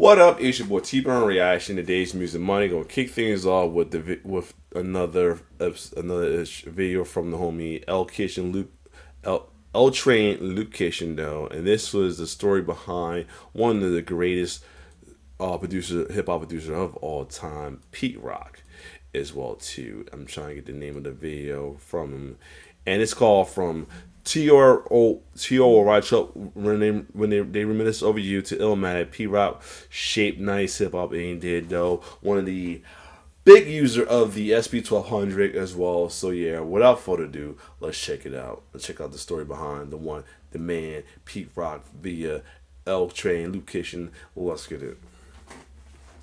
What up? It's your boy T.R.O.Y Reaction. Today's Music Money. Gonna kick things off with another video from the homie L Train Luke Kitchen though, and this was the story behind one of the greatest hip hop producer of all time, T.R.O.Y, as well too. I'm trying to get the name of the video from him, and it's called From T.R.O.Y when they reminisce over you to Illmatic. T.R.O.Y shaped nice hip hop ain't dead though. One of the big user of the SP1200 as well. So yeah, without further ado, let's check it out. Let's check out the story behind the man, T.R.O.Y via L Train Luke Kitchen. Let's get it.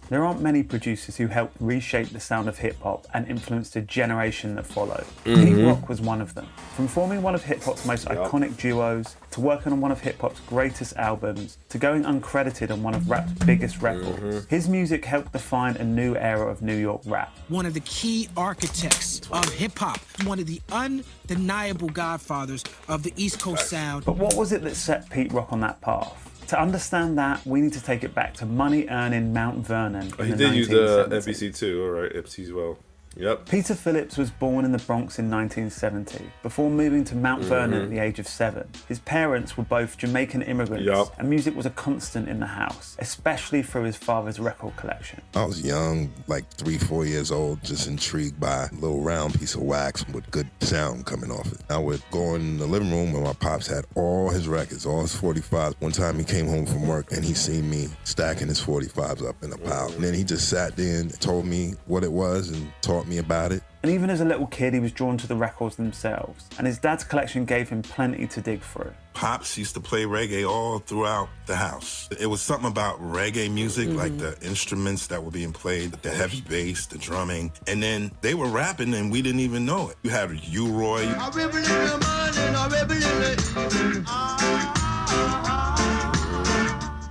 There aren't many producers who helped reshape the sound of hip-hop and influenced a generation that followed. T.R.O.Y was one of them. From forming one of hip-hop's most iconic duos, to working on one of hip-hop's greatest albums, to going uncredited on one of rap's biggest records, his music helped define a new era of New York rap. One of the key architects of hip-hop, one of the undeniable godfathers of the East Coast sound. But what was it that set T.R.O.Y on that path? To understand that, we need to take it back to money-earning Mount Vernon in the 1970s. He did use the MPC too, alright, MPC as well. Yep. Peter Phillips was born in the Bronx in 1970, before moving to Mount Vernon at the age of 7. His parents were both Jamaican immigrants, and music was a constant in the house, especially through his father's record collection. I was young, like 3-4 years old, just intrigued by a little round piece of wax with good sound coming off it. I would go in the living room where my pops had all his records, all his 45s. One time he came home from work and he seen me stacking his 45s up in a pile. And then he just sat there and told me what it was and taught me about it. And even as a little kid, he was drawn to the records themselves, and his dad's collection gave him plenty to dig through. Pops used to play reggae all throughout the house. It was something about reggae music, like the instruments that were being played, the heavy bass, the drumming, and then they were rapping and we didn't even know it. You had U.R.O.Y.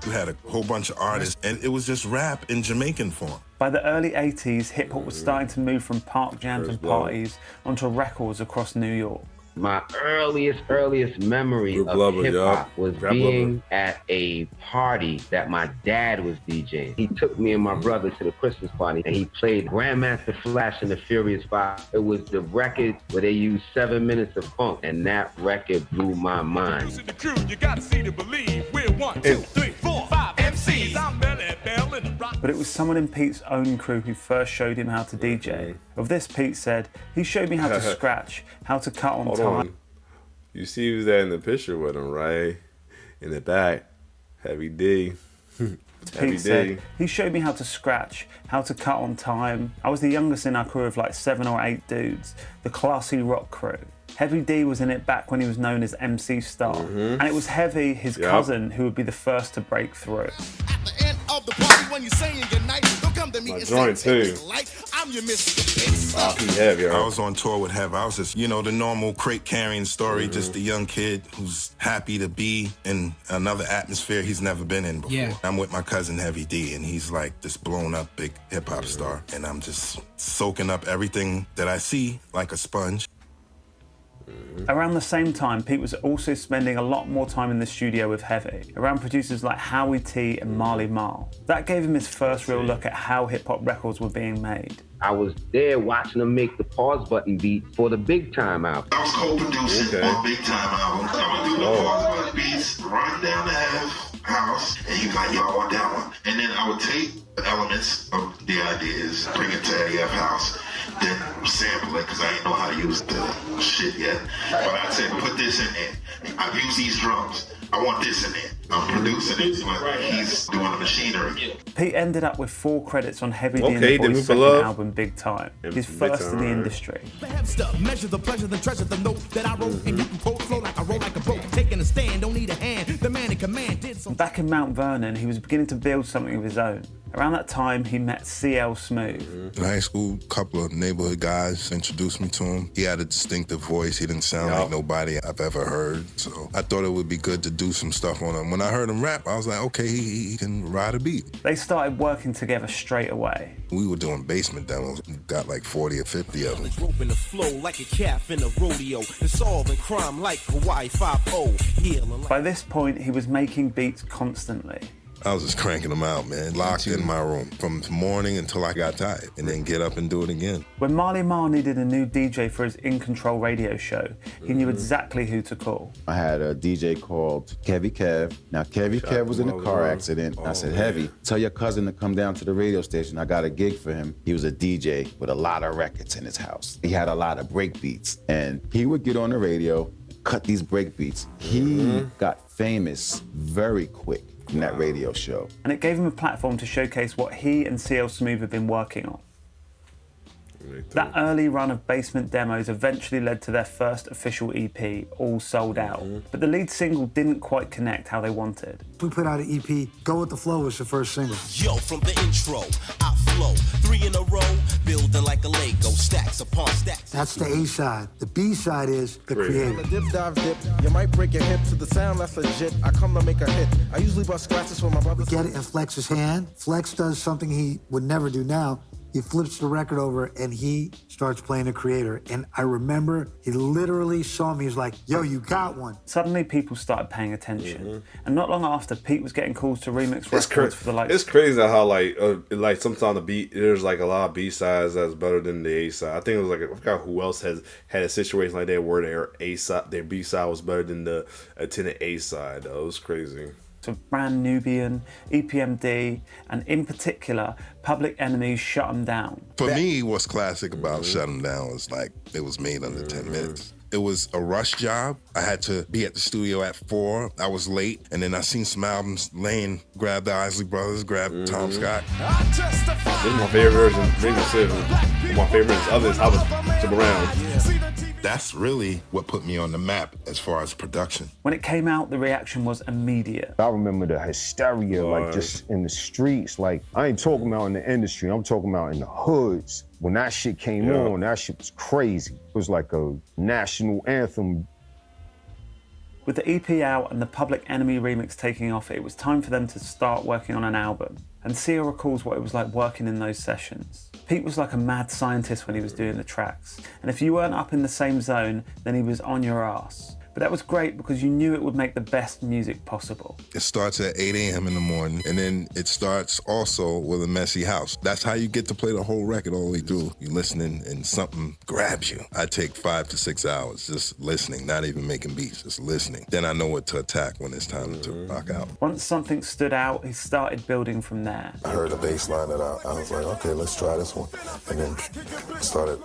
You had a whole bunch of artists, and it was just rap in Jamaican form. By the early 80s, hip-hop was starting to move from park jams and parties onto records across New York. My earliest memory of hip-hop was being at a party that my dad was DJing. He took me and my brother to the Christmas party, and he played Grandmaster Flash and the Furious 5. It was the record where they used 7 minutes of funk, and that record blew my mind. The crew, you gotta see to believe we're 1, 2, 3, 4, 5 MCs. I'm Bell and Rock. But it was someone in Pete's own crew who first showed him how to DJ. Of this, Pete said, he showed me how to scratch, how to cut on time. You see who's there in the picture with him, right? In the back, Heavy D. Pete said, he showed me how to scratch, how to cut on time. I was the youngest in our crew of like 7 or 8 dudes, the classy rock crew. Heavy D was in it back when he was known as MC Star. And it was Heavy, his cousin, who would be the first to break through. At the end of the party when you're saying goodnight, don't come to me and say, I'm your Mr. Heavy, I was on tour with Heavy. I was just, you know, the normal crate carrying story, just a young kid who's happy to be in another atmosphere he's never been in before. Yeah. I'm with my cousin Heavy D, and he's like this blown up big hip hop star, and I'm just soaking up everything that I see like a sponge. Around the same time, Pete was also spending a lot more time in the studio with Heavy, around producers like Howie T and Marley Marl. That gave him his first real look at how hip-hop records were being made. I was there watching them make the pause button beat for the Big Time album. I was co-producing on Big Time album. I would do the pause button beats, run down the house, and he was like, yo, I want that one. And then I would take the elements of the ideas, bring it to the F house, then sample it, because I didn't know how to use the shit yet. But I said, put this in there. I've used these drums. I want this in there. I'm producing it, but he's doing the machinery. Pete ended up with 4 credits on Heavy D and the Boys' second album, Big Time, his first in the industry. Measure the pleasure, the treasure, the note that I wrote, and you can quote, flow like I roll like a boat, taking a stand, don't need a hand, the man in command did so. Back in Mount Vernon, he was beginning to build something of his own. Around that time, he met CL Smooth. In high school, a couple of neighborhood guys introduced me to him. He had a distinctive voice. He didn't sound like nobody I've ever heard. So I thought it would be good to do some stuff on him. When I heard him rap, I was like, okay, he can ride a beat. They started working together straight away. We were doing basement demos. We got like 40 or 50 of them. Roping the flow like a calf in a rodeo, and solving crime like Hawaii 5-0. By this point, he was making beats constantly. I was just cranking them out, man. Locked in my room from morning until I got tired, and then get up and do it again. When Marley Marl needed a new DJ for his In Control radio show, he knew exactly who to call. I had a DJ called Kevy Kev. Now, Kevy Kev was in a car accident. I said, Heavy, tell your cousin to come down to the radio station. I got a gig for him. He was a DJ with a lot of records in his house. He had a lot of break beats, and he would get on the radio, cut these break beats. He got famous very quick from that radio show. And it gave him a platform to showcase what he and CL Smooth had been working on. That early run of basement demos eventually led to their first official EP, All Sold Out. But the lead single didn't quite connect how they wanted. We put out an EP, Go With The Flow was the first single. Yo, from the intro, I flow, 3 in a row, building like a Lego, stacks upon stacks. That's the A-side. The B-side is The Creator. Dip, dive, dip. You might break your hip to the sound that's legit. I come to make a hit. I usually bust scratches for my brothers. Get it in Flex's hand. Flex does something he would never do now. He flips the record over and he starts playing The Creator. And I remember he literally saw me. He's like, yo, you got one. Suddenly people started paying attention. And not long after, Pete was getting calls to remix records for the likes. It's crazy how like sometimes the beat, there's like a lot of B-sides that's better than the A-side. I think it was like, I forgot who else has had a situation like that where their A-side, their B-side was better than the attendant A-side. Though. It was crazy. Of Brand Nubian, EPMD, and in particular, Public Enemy's Shut 'Em Down. For me, what's classic about Shut 'Em Down is like it was made under 10 minutes. It was a rush job. I had to be at the studio at 4. I was late, and then I seen some albums laying. Grab the Isley Brothers, grab Tom Scott. This is my favorite version. My favorite is others. I was jump around. That's really what put me on the map as far as production. When it came out, the reaction was immediate. I remember the hysteria, like just in the streets. Like, I ain't talking about in the industry, I'm talking about in the hoods. When that shit came on, that shit was crazy. It was like a national anthem. With the EP out and the Public Enemy remix taking off, it was time for them to start working on an album. And Sia recalls what it was like working in those sessions. Pete was like a mad scientist when he was doing the tracks. And if you weren't up in the same zone, then he was on your ass. But that was great because you knew it would make the best music possible. It starts at 8 a.m. in the morning, and then it starts also with a messy house. That's how you get to play the whole record all the way through. You're listening and something grabs you. I take 5 to 6 hours just listening, not even making beats, just listening. Then I know what to attack when it's time to rock out. Once something stood out, he started building from there. I heard a bass line that I was like, okay, let's try this one. And then started,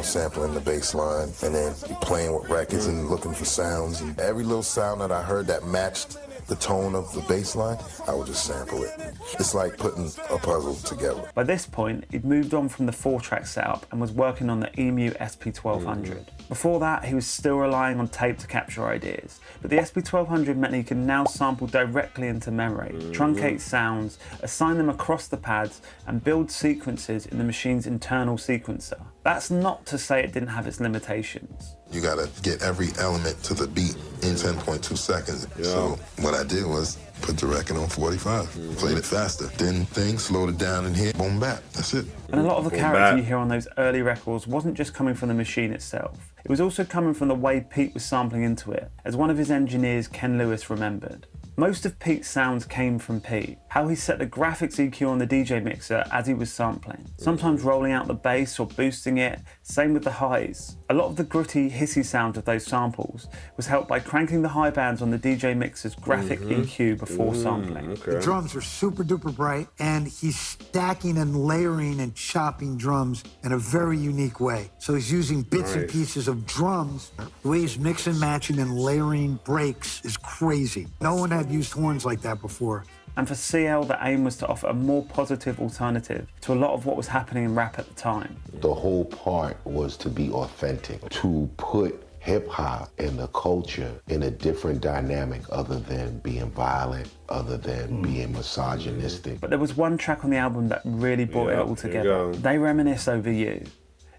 sampling the bass line, and then playing with records and looking for sounds, and every little sound that I heard that matched the tone of the bass line, I would just sample it. It's like putting a puzzle together. By this point, he'd moved on from the 4-track setup and was working on the EMU SP1200. Before that, he was still relying on tape to capture ideas, but the SP1200 meant he could now sample directly into memory, truncate sounds, assign them across the pads, and build sequences in the machine's internal sequencer. That's not to say it didn't have its limitations. You gotta get every element to the beat in 10.2 seconds. So what I did was put the record on 45, played it faster. Then slowed it down and hit, boom, bap. That's it. And a lot of the character you hear on those early records wasn't just coming from the machine itself. It was also coming from the way Pete was sampling into it, as one of his engineers, Ken Lewis, remembered. Most of Pete's sounds came from Pete, how he set the graphics EQ on the DJ mixer as he was sampling, sometimes rolling out the bass or boosting it, same with the highs. A lot of the gritty, hissy sound of those samples was helped by cranking the high bands on the DJ mixer's graphic EQ before sampling. The drums are super duper bright, and he's stacking and layering and chopping drums in a very unique way. So he's using bits and pieces of drums. The way he's mixing, matching, and layering breaks is crazy. No one had used horns like that before. And for CL, the aim was to offer a more positive alternative to a lot of what was happening in rap at the time. The whole part was to be authentic, to put hip-hop and the culture in a different dynamic other than being violent, other than being misogynistic. But there was one track on the album that really brought it all together. They Reminisce Over You.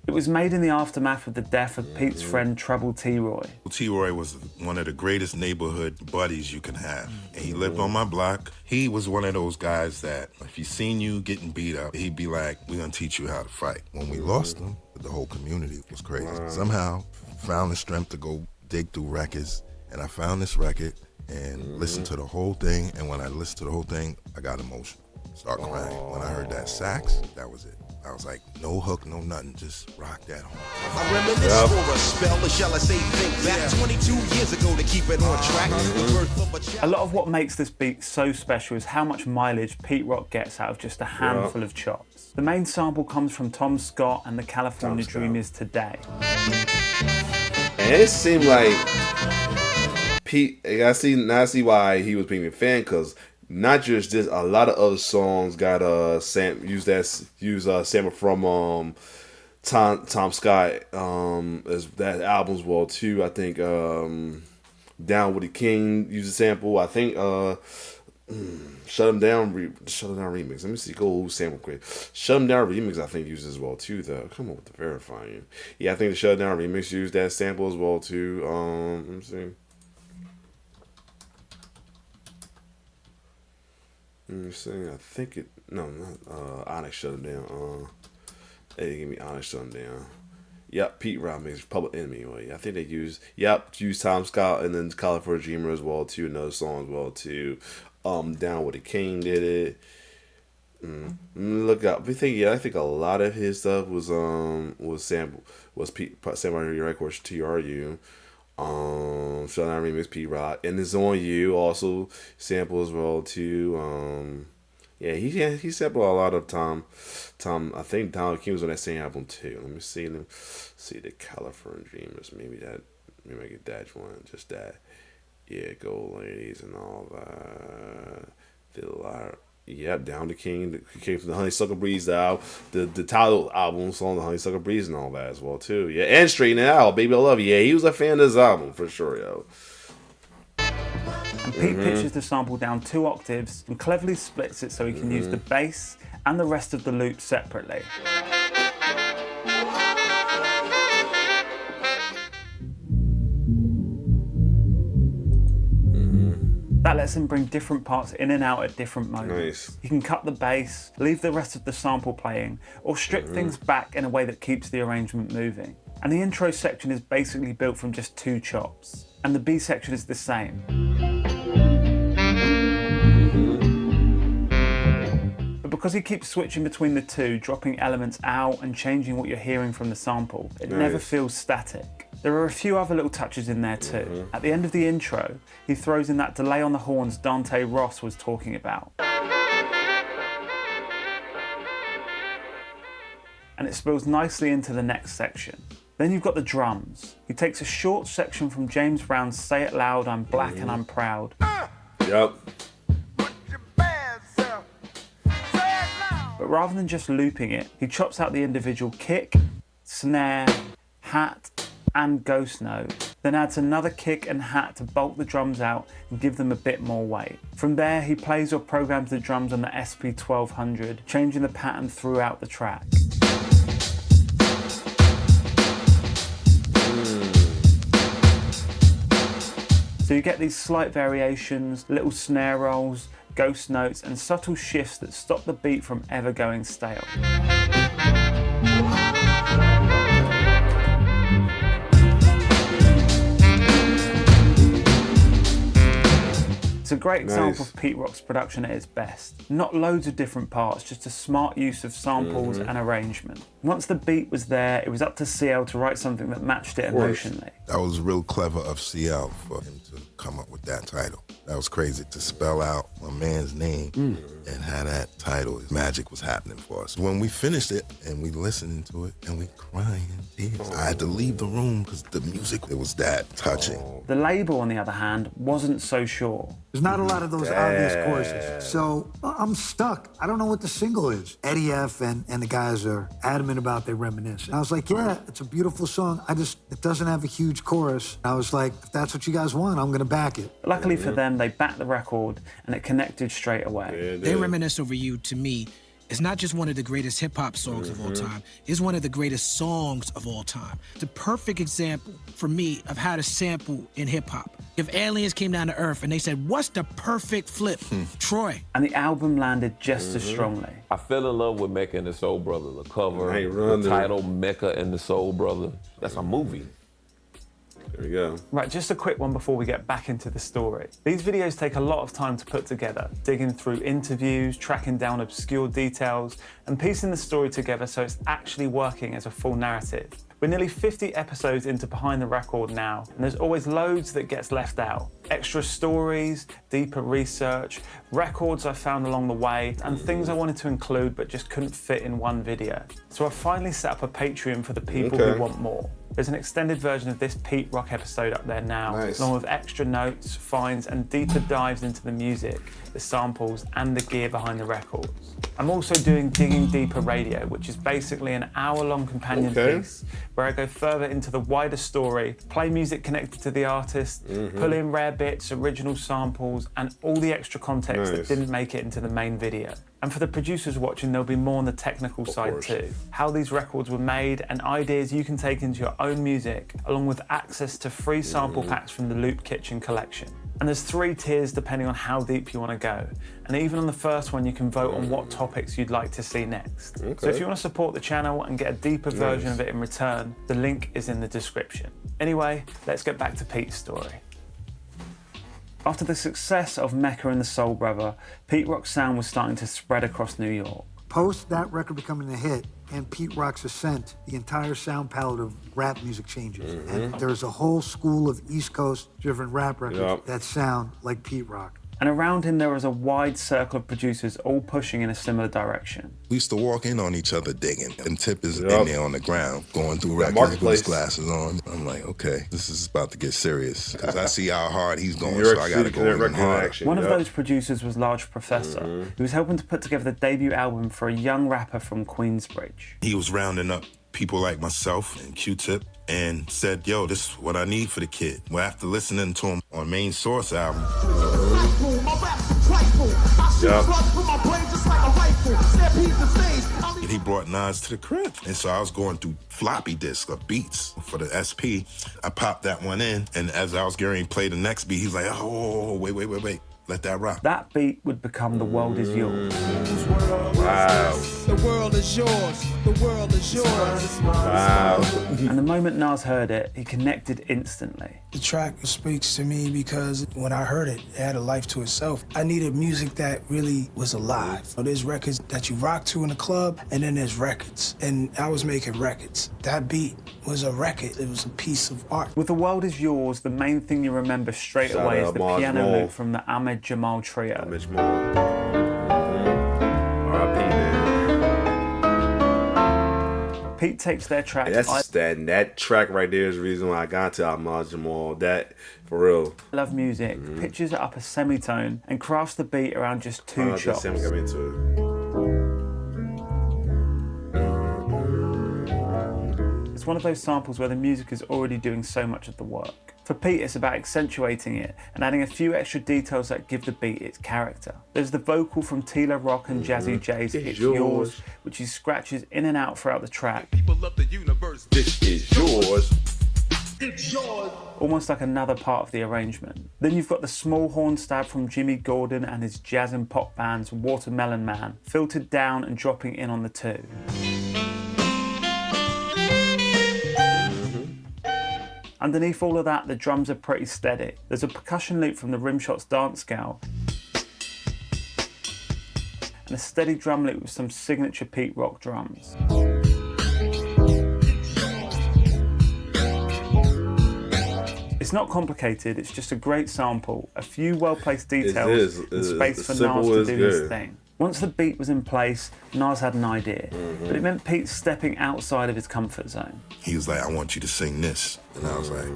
It was made in the aftermath of the death of Pete's friend, Trouble T.R.O.Y. T.R.O.Y. was one of the greatest neighborhood buddies you can have. And he lived on my block. He was one of those guys that if he seen you getting beat up, he'd be like, we're gonna teach you how to fight. When we lost him, the whole community was crazy. Somehow, found the strength to go dig through records, and I found this record, and listened to the whole thing. And when I listened to the whole thing, I got emotional. Start crying. When I heard that sax, that was it. I was like, no hook, no nothing, just rock that home. I reminisce for a spell, or shall I say think back 22 years ago to keep it on track. The birth of A lot of what makes this beat so special is how much mileage Pete Rock gets out of just a handful of chops. The main sample comes from Tom Scott and the California Dreamers Today. And it seemed like Pete, I see why he was being a fan, because not just this, a lot of other songs got sample from Tom Scott as that album as well too. I think Down with the King used a sample. I think Shut 'Em Down remix. Let me see. Go sample quick. Shut 'Em Down remix I think used as well too though. Come on with the verifying. Yeah, I think the Shut 'Em Down remix used that sample as well too. Let me see. I think it. No, not Onyx Shut 'Em Down. They didn't give me Onyx Shut 'Em Down. Yep, Pete Rock makes Public Enemy. I think they used Tom Scott and then California Dreamer as well too. Another song as well too. Down with the King did it. Look up. I think a lot of his stuff was sampled on your records T.R.O.Y. Shut Down remix Pete Rock, and it's on you also sample as well too. He sampled a lot of Tom. I think Tom King was on that same album too. Let me see the California Dreamers. Maybe I get that one. Just that. Yeah, Gold Ladies and all that. Did a lot. Yep, Down the King. Came from the Honeysuckle Breeze out. The title album song, the Honeysuckle Breeze and all that as well too. Yeah, and Straighten It Out, Baby I Love You. Yeah, he was a fan of this album for sure, yo. And Pete pitches the sample down 2 octaves and cleverly splits it so he can use the bass and the rest of the loop separately. That lets him bring different parts in and out at different moments. Nice. You can cut the bass, leave the rest of the sample playing, or strip things back in a way that keeps the arrangement moving. And the intro section is basically built from just 2 chops. And the B section is the same. But because he keeps switching between the 2, dropping elements out and changing what you're hearing from the sample, it never feels static. There are a few other little touches in there too. At the end of the intro, he throws in that delay on the horns Dante Ross was talking about. And it spills nicely into the next section. Then you've got the drums. He takes a short section from James Brown's Say It Loud, I'm Black and I'm Proud. Yep. But rather than just looping it, he chops out the individual kick, snare, hat, and ghost note, then adds another kick and hat to bulk the drums out and give them a bit more weight. From there, he plays or programs the drums on the SP1200, changing the pattern throughout the track. So you get these slight variations, little snare rolls, ghost notes, and subtle shifts that stop the beat from ever going stale. It's a great example of Pete Rock's production at its best. Not loads of different parts, just a smart use of samples and arrangement. Once the beat was there, it was up to CL to write something that matched it emotionally. That was real clever of CL for him to come up with that title. That was crazy to spell out my man's name and have that title. Magic was happening for us. When we finished it and we listened to it and we crying tears, I had to leave the room because the music, it was that touching. The label, on the other hand, wasn't so sure. There's not a lot of those obvious choruses. So I'm stuck. I don't know what the single is. Eddie F. and the guys are adamant about they reminisce. And I was like, yeah, it's a beautiful song. It doesn't have a huge chorus. I was like, if that's what you guys want, I'm going to back it. Luckily for them, they backed the record and it connected straight away. They Reminisce Over You, to me, is not just one of the greatest hip-hop songs of all time. It's one of the greatest songs of all time. The perfect example, for me, of how to sample in hip-hop. If aliens came down to Earth and they said, what's the perfect flip? T.R.O.Y. And the album landed just as strongly. I fell in love with Mecca and the Soul Brother. The cover, the title, Mecca and the Soul Brother. That's a movie. There we go. Right, just a quick one before we get back into the story. These videos take a lot of time to put together, digging through interviews, tracking down obscure details, and piecing the story together so it's actually working as a full narrative. We're nearly 50 episodes into Behind the Record now, and there's always loads that gets left out. Extra stories, deeper research, records I found along the way, and things I wanted to include but just couldn't fit in one video. So I finally set up a Patreon for the people who want more. There's an extended version of this Pete Rock episode up there now, along with extra notes, finds, and deeper dives into the music, the samples, and the gear behind the records. I'm also doing Digging Deeper Radio, which is basically an hour-long companion piece where I go further into the wider story, play music connected to the artist, pull in rare bits, original samples, and all the extra context that didn't make it into the main video. And for the producers watching, there'll be more on the technical side too. How these records were made and ideas you can take into your own music, along with access to free sample packs from the Loop Kitchen collection. And there's 3 tiers depending on how deep you want to go. And even on the first one, you can vote on what topics you'd like to see next. So if you want to support the channel and get a deeper version of it in return, the link is in the description. Anyway, let's get back to Pete's story. After the success of Mecca and the Soul Brother, Pete Rock's sound was starting to spread across New York. Post that record becoming a hit and Pete Rock's ascent, the entire sound palette of rap music changes. And there's a whole school of East Coast driven rap records that sound like Pete Rock. And around him there was a wide circle of producers all pushing in a similar direction. We used to walk in on each other digging, and Tip is in there on the ground, going through records with his glasses on. I'm like, okay, this is about to get serious, because I see how hard he's going, so I gotta go even harder. One of those producers was Large Professor, who was helping to put together the debut album for a young rapper from Queensbridge. He was rounding up people like myself and Q-Tip and said, yo, this is what I need for the kid. Well, after listening to him on Main Source album, he brought Nas to the crib. And so I was going through floppy disks of beats for the SP. I popped that one in, and as I was getting to play the next beat, he's like, oh, wait. Let that rock. That beat would become The World Is Yours. Wow. The world is yours. The world is yours. Wow. And the moment Nas heard it, he connected instantly. The track speaks to me because when I heard it, it had a life to itself. I needed music that really was alive. So there's records that you rock to in the club, and then there's records. And I was making records. That beat was a record. It was a piece of art. With The World Is Yours, the main thing you remember straight away is the piano loop from the Ahmed Jamal Trio. R.I.P. man. Pete takes their track. Hey, that track right there is the reason why I got to Ahmed Jamal. That, for real. I love music, pitches it up a semitone, and crafts the beat around just 2 chops. It's one of those samples where the music is already doing so much of the work. For Pete, it's about accentuating it and adding a few extra details that give the beat its character. There's the vocal from T.R.O.Y and Jazzy J's It's Yours, which he scratches in and out throughout the track. People of the universe, this is yours. It's yours. Almost like another part of the arrangement. Then you've got the small horn stab from Jimmy Gordon and his jazz and pop band's Watermelon Man, filtered down and dropping in on the 2. Underneath all of that, the drums are pretty steady. There's a percussion loop from the Rimshots dance scale, and a steady drum loop with some signature Pete Rock drums. It's not complicated, it's just a great sample, a few well-placed details, and space for Nas to do his thing. Once the beat was in place, Nas had an idea, but it meant Pete stepping outside of his comfort zone. He was like, I want you to sing this. And I was like,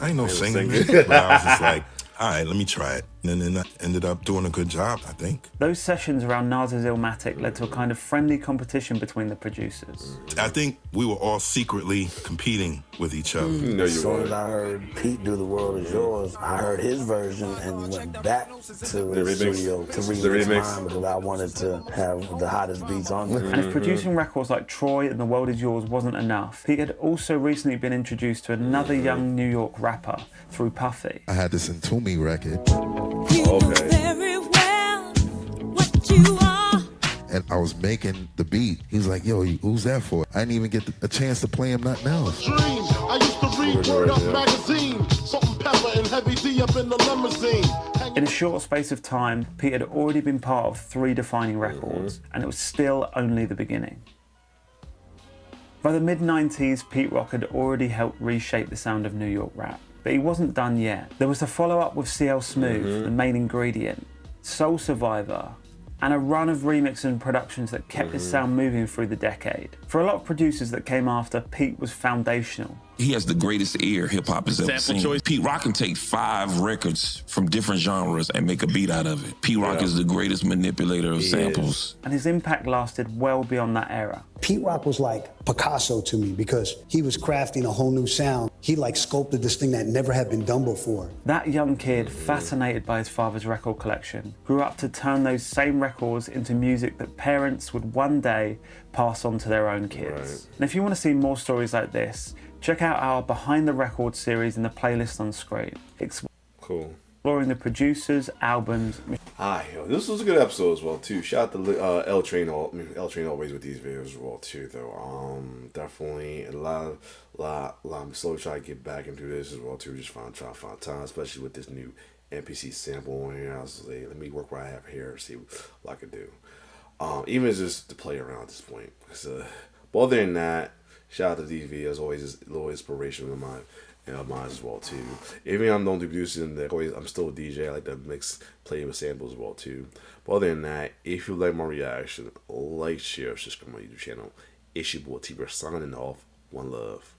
I ain't no singer. But I was just like, all right, let me try it. And then I ended up doing a good job, I think. Those sessions around Nas's Illmatic led to a kind of friendly competition between the producers. I think we were all secretly competing with each other. As soon as I heard Pete do The World Is Yours, I heard his version and went back to the studio to remix mine because I wanted to have the hottest beats on there. And if producing records like T.R.O.Y and The World Is Yours wasn't enough, Pete had also recently been introduced to another young New York rapper through Puffy. I had this Entombed record. Okay. And I was making the beat, he was like, yo, who's that for? I didn't even get a chance to play him nothing else. I used to read Word Up magazine, Salt and Pepper and Heavy D up in the limousine. In a short space of time, Pete had already been part of 3 defining records, and it was still only the beginning. By the mid-90s, Pete Rock had already helped reshape the sound of New York rap, but he wasn't done yet. There was a follow-up with CL Smooth, The Main Ingredient, Soul Survivor, and a run of remixes and productions that kept his sound moving through the decade. For a lot of producers that came after, Pete was foundational. He has the greatest ear hip-hop has ever seen. Choice. Pete Rock can take 5 records from different genres and make a beat out of it. Pete Rock is the greatest manipulator of samples. And his impact lasted well beyond that era. Pete Rock was like Picasso to me because he was crafting a whole new sound. He like sculpted this thing that never had been done before. That young kid, fascinated by his father's record collection, grew up to turn those same records into music that parents would one day pass on to their own kids. And if you want to see more stories like this, check out our Behind the Record series in the playlist on screen. Cool. Exploring the producers, albums. This was a good episode as well too. Shout out to L Train always with these videos as well too though. Definitely a lot. I'm slowly trying to get back into this as well too. Just trying to find time, especially with this new NPC sample on here. I was like, let me work what I have here, see what I can do. Even just to play around at this point. But other than that, shout out to these videos. Always a little inspiration of mine as well too. Even though I don't do producing, I'm still a DJ. I like to play with samples as well too. But other than that, if you like my reaction, like, share, subscribe to my YouTube channel. It's your boy T.R.O.Y signing off. One love.